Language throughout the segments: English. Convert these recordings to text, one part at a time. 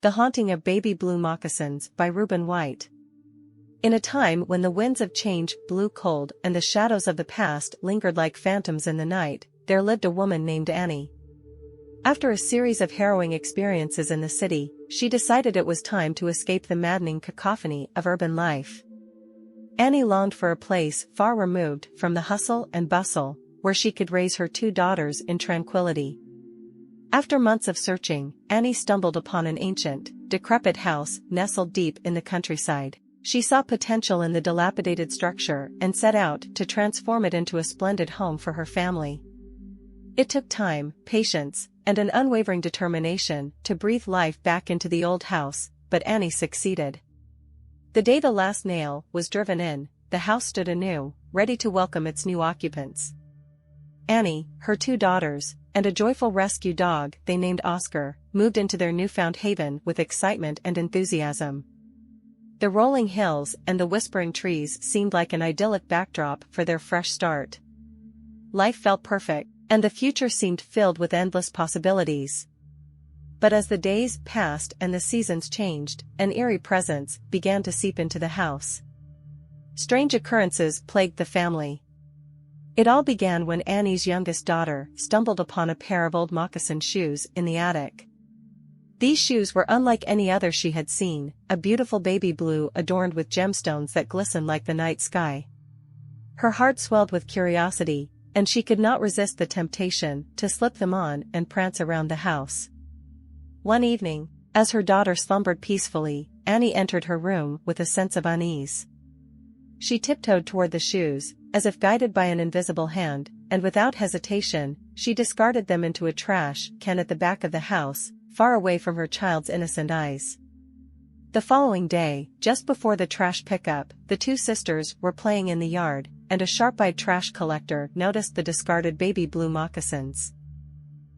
The Haunting of Baby Blue Moccasins by Reuben White. In a time when the winds of change blew cold and the shadows of the past lingered like phantoms in the night, there lived a woman named Annie. After a series of harrowing experiences in the city, she decided it was time to escape the maddening cacophony of urban life. Annie longed for a place far removed from the hustle and bustle, where she could raise her 2 daughters in tranquility. After months of searching, Annie stumbled upon an ancient, decrepit house nestled deep in the countryside. She saw potential in the dilapidated structure and set out to transform it into a splendid home for her family. It took time, patience, and an unwavering determination to breathe life back into the old house, but Annie succeeded. The day the last nail was driven in, the house stood anew, ready to welcome its new occupants. Annie, her 2 daughters, and a joyful rescue dog they named Oscar, moved into their newfound haven with excitement and enthusiasm. The rolling hills and the whispering trees seemed like an idyllic backdrop for their fresh start. Life felt perfect, and the future seemed filled with endless possibilities. But as the days passed and the seasons changed, an eerie presence began to seep into the house. Strange occurrences plagued the family. It all began when Annie's youngest daughter stumbled upon a pair of old moccasin shoes in the attic. These shoes were unlike any other she had seen, a beautiful baby blue adorned with gemstones that glistened like the night sky. Her heart swelled with curiosity, and she could not resist the temptation to slip them on and prance around the house. One evening, as her daughter slumbered peacefully, Annie entered her room with a sense of unease. She tiptoed toward the shoes, as if guided by an invisible hand, and without hesitation, she discarded them into a trash can at the back of the house, far away from her child's innocent eyes. The following day, just before the trash pickup, the 2 sisters were playing in the yard, and a sharp-eyed trash collector noticed the discarded baby blue moccasins.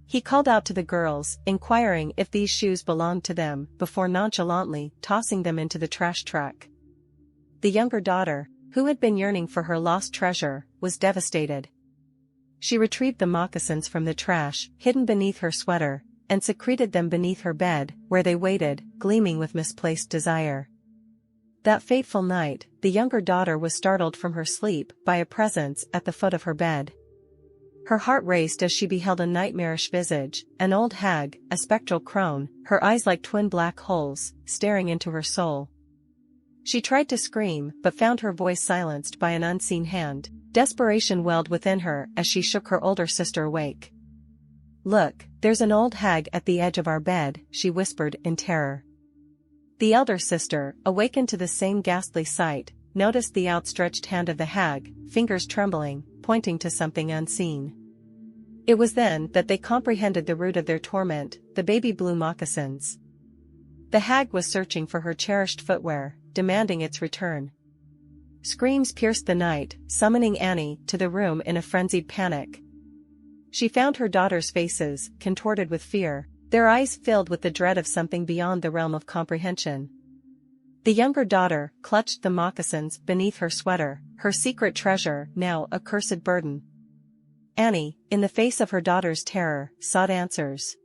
He called out to the girls, inquiring if these shoes belonged to them, before nonchalantly tossing them into the trash truck. The younger daughter, who had been yearning for her lost treasure, was devastated. She retrieved the moccasins from the trash, hidden beneath her sweater, and secreted them beneath her bed, where they waited, gleaming with misplaced desire. That fateful night, the younger daughter was startled from her sleep by a presence at the foot of her bed. Her heart raced as she beheld a nightmarish visage, an old hag, a spectral crone, her eyes like twin black holes, staring into her soul. She tried to scream, but found her voice silenced by an unseen hand. Desperation welled within her as she shook her older sister awake. "Look, there's an old hag at the edge of our bed," she whispered in terror. The elder sister, awakened to the same ghastly sight, noticed the outstretched hand of the hag, fingers trembling, pointing to something unseen. It was then that they comprehended the root of their torment, the baby blue moccasins. The hag was searching for her cherished footwear, demanding its return. Screams pierced the night, summoning Annie to the room in a frenzied panic. She found her daughters' faces contorted with fear, their eyes filled with the dread of something beyond the realm of comprehension. The younger daughter clutched the moccasins beneath her sweater, her secret treasure now a cursed burden. Annie, in the face of her daughter's terror, sought answers.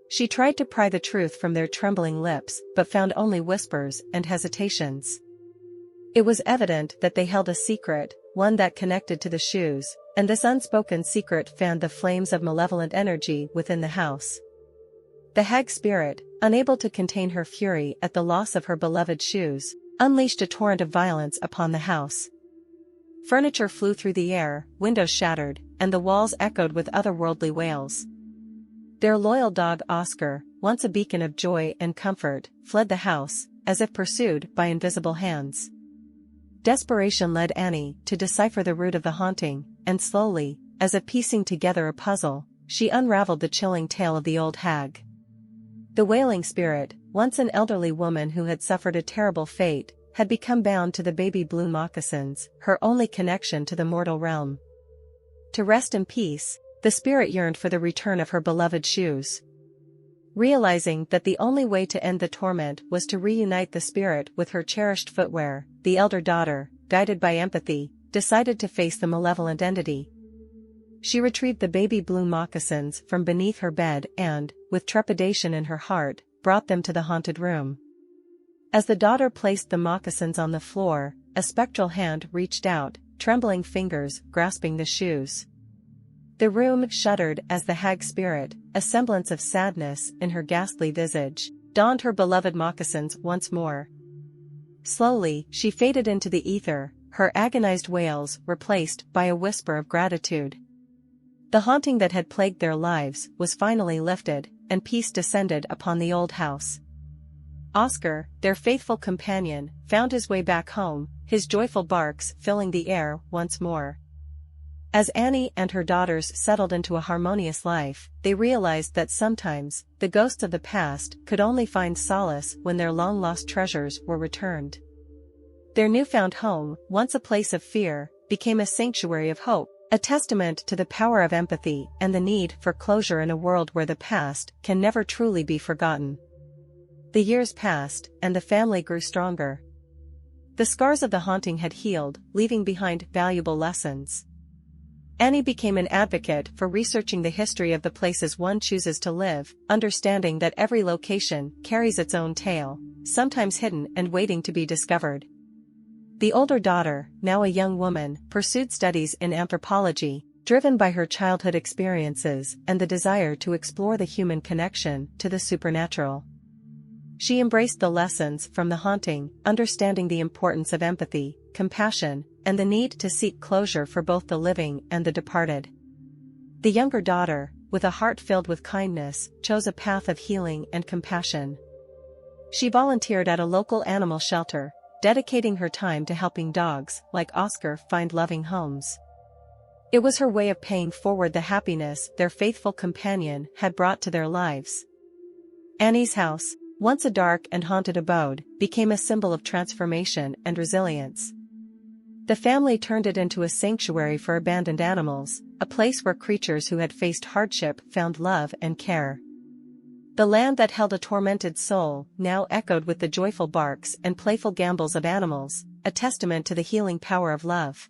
She tried to pry the truth from their trembling lips, but found only whispers and hesitations. It was evident that they held a secret, one that connected to the shoes, and this unspoken secret fanned the flames of malevolent energy within the house. The hag's spirit, unable to contain her fury at the loss of her beloved shoes, unleashed a torrent of violence upon the house. Furniture flew through the air, windows shattered, and the walls echoed with otherworldly wails. Their loyal dog Oscar, once a beacon of joy and comfort, fled the house, as if pursued by invisible hands. Desperation led Annie to decipher the root of the haunting, and slowly, as if piecing together a puzzle, she unraveled the chilling tale of the old hag. The wailing spirit, once an elderly woman who had suffered a terrible fate, had become bound to the baby blue moccasins, her only connection to the mortal realm. To rest in peace, the spirit yearned for the return of her beloved shoes. Realizing that the only way to end the torment was to reunite the spirit with her cherished footwear, the elder daughter, guided by empathy, decided to face the malevolent entity. She retrieved the baby blue moccasins from beneath her bed and, with trepidation in her heart, brought them to the haunted room. As the daughter placed the moccasins on the floor, a spectral hand reached out, trembling fingers grasping the shoes. The room shuddered as the hag spirit, a semblance of sadness in her ghastly visage, donned her beloved moccasins once more. Slowly, she faded into the ether, her agonized wails replaced by a whisper of gratitude. The haunting that had plagued their lives was finally lifted, and peace descended upon the old house. Oscar, their faithful companion, found his way back home, his joyful barks filling the air once more. As Annie and her daughters settled into a harmonious life, they realized that sometimes, the ghosts of the past could only find solace when their long-lost treasures were returned. Their newfound home, once a place of fear, became a sanctuary of hope, a testament to the power of empathy and the need for closure in a world where the past can never truly be forgotten. The years passed, and the family grew stronger. The scars of the haunting had healed, leaving behind valuable lessons. Annie became an advocate for researching the history of the places one chooses to live, understanding that every location carries its own tale, sometimes hidden and waiting to be discovered. The older daughter, now a young woman, pursued studies in anthropology, driven by her childhood experiences and the desire to explore the human connection to the supernatural. She embraced the lessons from the haunting, understanding the importance of empathy, compassion, and the need to seek closure for both the living and the departed. The younger daughter, with a heart filled with kindness, chose a path of healing and compassion. She volunteered at a local animal shelter, dedicating her time to helping dogs, like Oscar, find loving homes. It was her way of paying forward the happiness their faithful companion had brought to their lives. Annie's house, once a dark and haunted abode, became a symbol of transformation and resilience. The family turned it into a sanctuary for abandoned animals, a place where creatures who had faced hardship found love and care. The land that held a tormented soul now echoed with the joyful barks and playful gambols of animals, a testament to the healing power of love.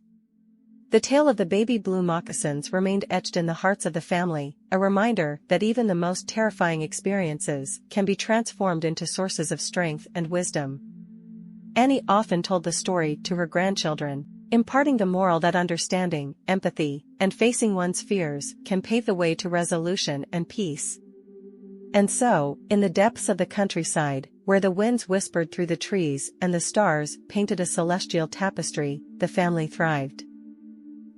The tale of the baby blue moccasins remained etched in the hearts of the family, a reminder that even the most terrifying experiences can be transformed into sources of strength and wisdom. Annie often told the story to her grandchildren, imparting the moral that understanding, empathy, and facing one's fears can pave the way to resolution and peace. And so, in the depths of the countryside, where the winds whispered through the trees and the stars painted a celestial tapestry, the family thrived.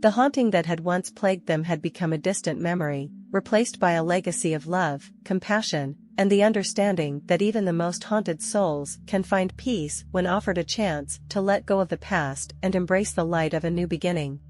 The haunting that had once plagued them had become a distant memory, replaced by a legacy of love, compassion, and the understanding that even the most haunted souls can find peace when offered a chance to let go of the past and embrace the light of a new beginning.